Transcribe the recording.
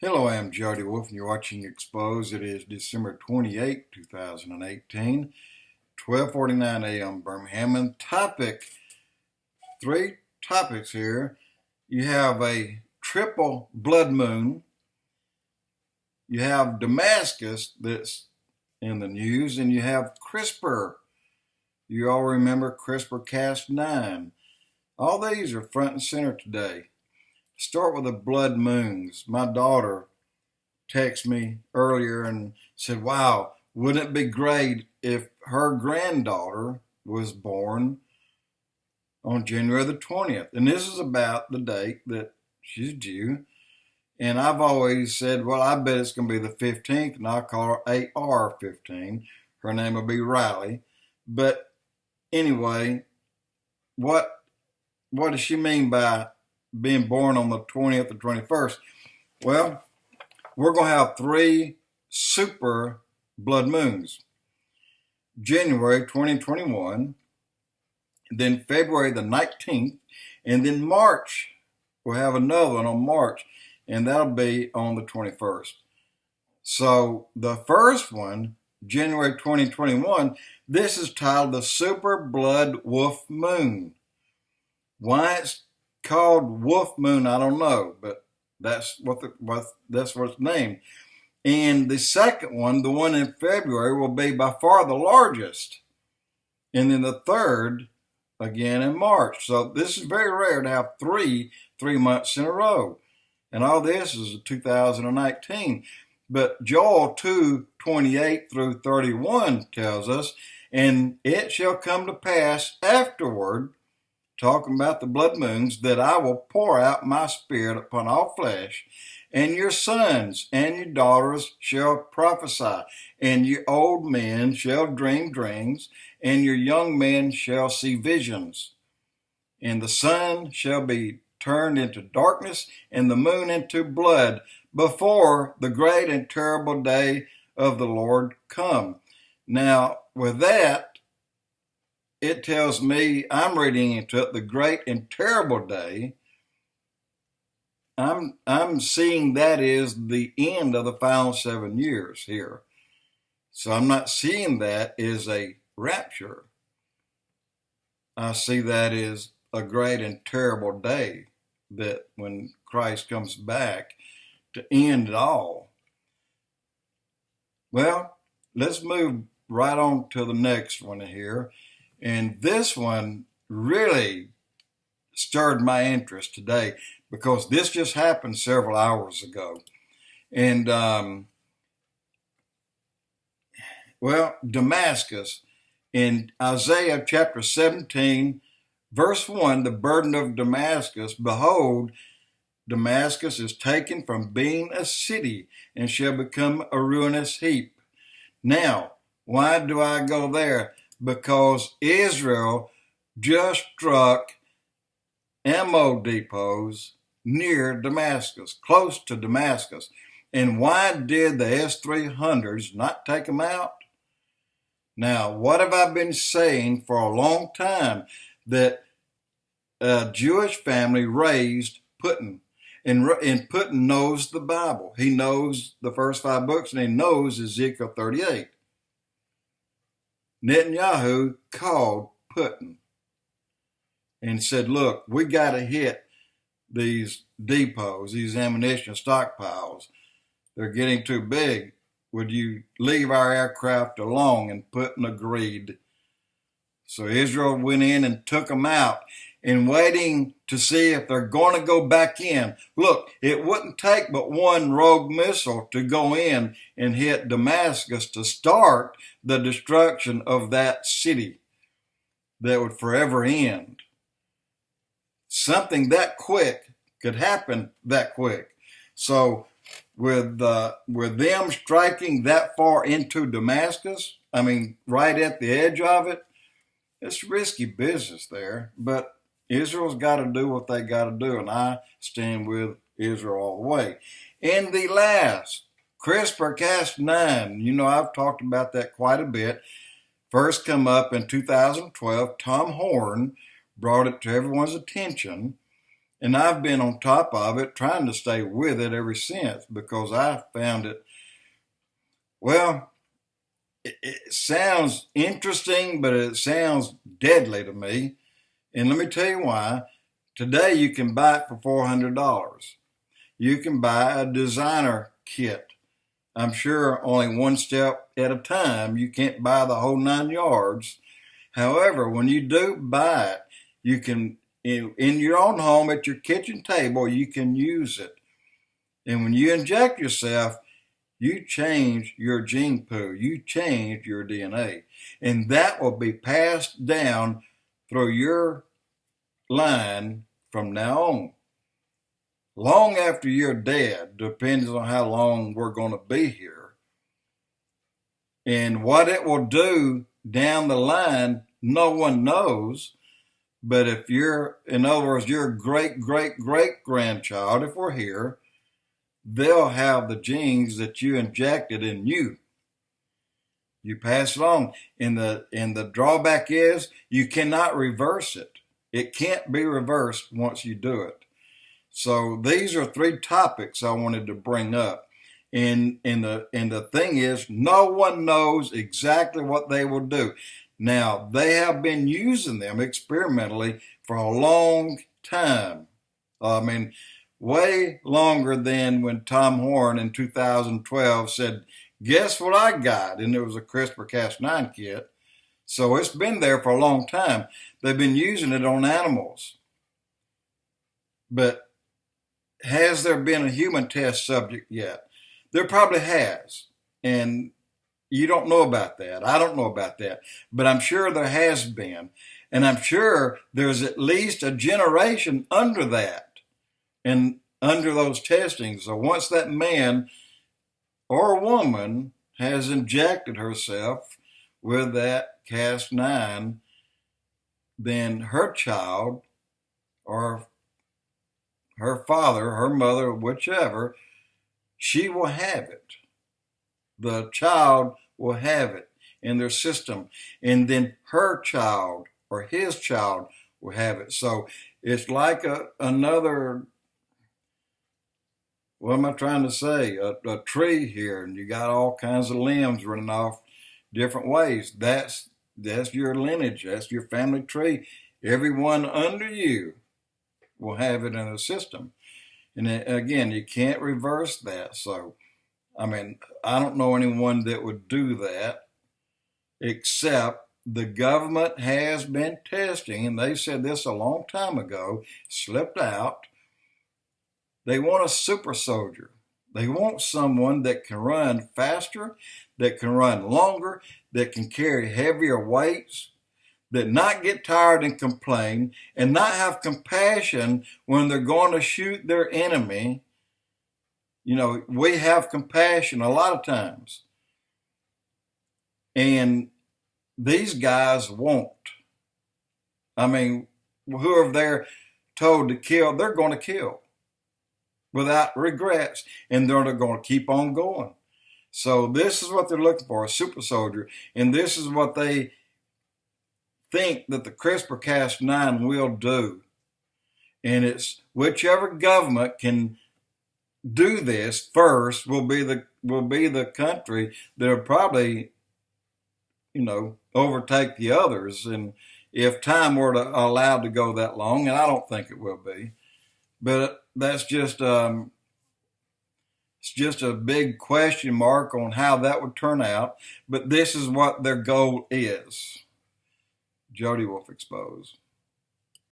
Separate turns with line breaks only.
Hello, I'm Jody Wolf, and you're watching Expoz. It is December 28, 2018, 12:49 a.m. Birmingham. And three topics here. You have a triple blood moon. You have Damascus that's in the news, and you have CRISPR. You all remember CRISPR Cas-9. All these are front and center today. Start with the blood moons. My daughter texted me earlier and said, wow, wouldn't it be great if her granddaughter was born on January the 20th? And this is about the date that she's due. And I've always said, well, I bet it's going to be the 15th, and I'll call her AR-15. Her name will be Riley. But anyway, what does she mean by being born on the 20th or 21st? Well, we're going to have three super blood moons. January 2021, then February the 19th, and then March. We'll have another one on March, and that'll be on the 21st. So the first one, January 2021, this is titled the Super Blood Wolf Moon. Why it's called Wolf Moon, I don't know, but that's what it's named. And the second one, the one in February, will be by far the largest. And then the third, again in March. So this is very rare to have three months in a row. And all this is 2019. But Joel 2:28 through 31 tells us, and it shall come to pass afterward, talking about the blood moons, that I will pour out my spirit upon all flesh, and your sons and your daughters shall prophesy, and your old men shall dream dreams, and your young men shall see visions. And the sun shall be turned into darkness, and the moon into blood, before the great and terrible day of the Lord come. Now, with that, it tells me, I'm reading into it, the great and terrible day. I'm seeing that is the end of the final 7 years here. So I'm not seeing that as a rapture. I see that as a great and terrible day, that when Christ comes back to end it all. Well, let's move right on to the next one here. And this one really stirred my interest today because this just happened several hours ago. And, Damascus, in Isaiah chapter 17, verse 1, the burden of Damascus, behold, Damascus is taken from being a city and shall become a ruinous heap. Now, why do I go there? Because Israel just struck ammo depots near Damascus, close to Damascus. And why did the S-300s not take them out? Now, what have I been saying for a long time? That a Jewish family raised Putin. And Putin knows the Bible. He knows the first 5 books, and he knows Ezekiel 38. Netanyahu called Putin and said, look, we got to hit these depots, these ammunition stockpiles. They're getting too big. Would you leave our aircraft alone? And Putin agreed. So Israel went in and took them out, and waiting to see if they're going to go back in. Look, it wouldn't take but one rogue missile to go in and hit Damascus to start the destruction of that city that would forever end. Something that quick could happen that quick. So with them striking that far into Damascus, I mean, right at the edge of it, it's risky business there, but Israel's got to do what they got to do, and I stand with Israel all the way. And the last, CRISPR Cas-9, you know, I've talked about that quite a bit. First come up in 2012, Tom Horn brought it to everyone's attention, And I've been on top of it, trying to stay with it ever since, because I found it, well, it sounds interesting, but it sounds deadly to me. And let me tell you why. Today you can buy it for $400. You can buy a designer kit. I'm sure only one step at a time. You can't buy the whole 9 yards. However, when you do buy it, you can, in your own home at your kitchen table, you can use it. And when you inject yourself, you change your gene pool. You change your DNA. And that will be passed down through your line from now on. Long after you're dead, depends on how long we're going to be here. And what it will do down the line, no one knows. But if you're, in other words, your great-great-great-grandchild, if we're here, they'll have the genes that you injected in you. You pass it on. And the drawback is you cannot reverse it. It can't be reversed once you do it. So these are 3 topics I wanted to bring up. And the thing is, no one knows exactly what they will do. Now, they have been using them experimentally for a long time. I mean, way longer than when Tom Horn in 2012 said, guess what I got? And it was a Crispr Cas-9 kit. So it's been there for a long time. They've been using it on animals. But has there been a human test subject yet? There probably has. And you don't know about that. I don't know about that. But I'm sure there has been. And I'm sure there's at least a generation under that and under those testings. So once that man or woman has injected herself with that Cas-9, then her child or her father, her mother, whichever, she will have it. The child will have it in their system. And then her child or his child will have it. So it's like another, what am I trying to say? A tree here, and you got all kinds of limbs running off different ways. That's your lineage. That's your family tree. Everyone under you will have it in the system. And again, you can't reverse that. So, I mean, I don't know anyone that would do that, except the government has been testing, and they said this a long time ago, slipped out. They want a super soldier. They want someone that can run faster, that can run longer, that can carry heavier weights, that not get tired and complain, and not have compassion when they're going to shoot their enemy. You know, we have compassion a lot of times. And these guys won't. I mean, whoever they're told to kill, they're going to kill without regrets. And they're going to keep on going. So this is what they're looking for, a super soldier. And this is what they think that the Crispr Cas9 will do. And it's whichever government can do this first will be the country that will probably, you know, overtake the others. And if time were to allowed to go that long, and I don't think it will be, but that's just it's just a big question mark on how that would turn out. But this is what their goal is. Jody Wolf Expoz.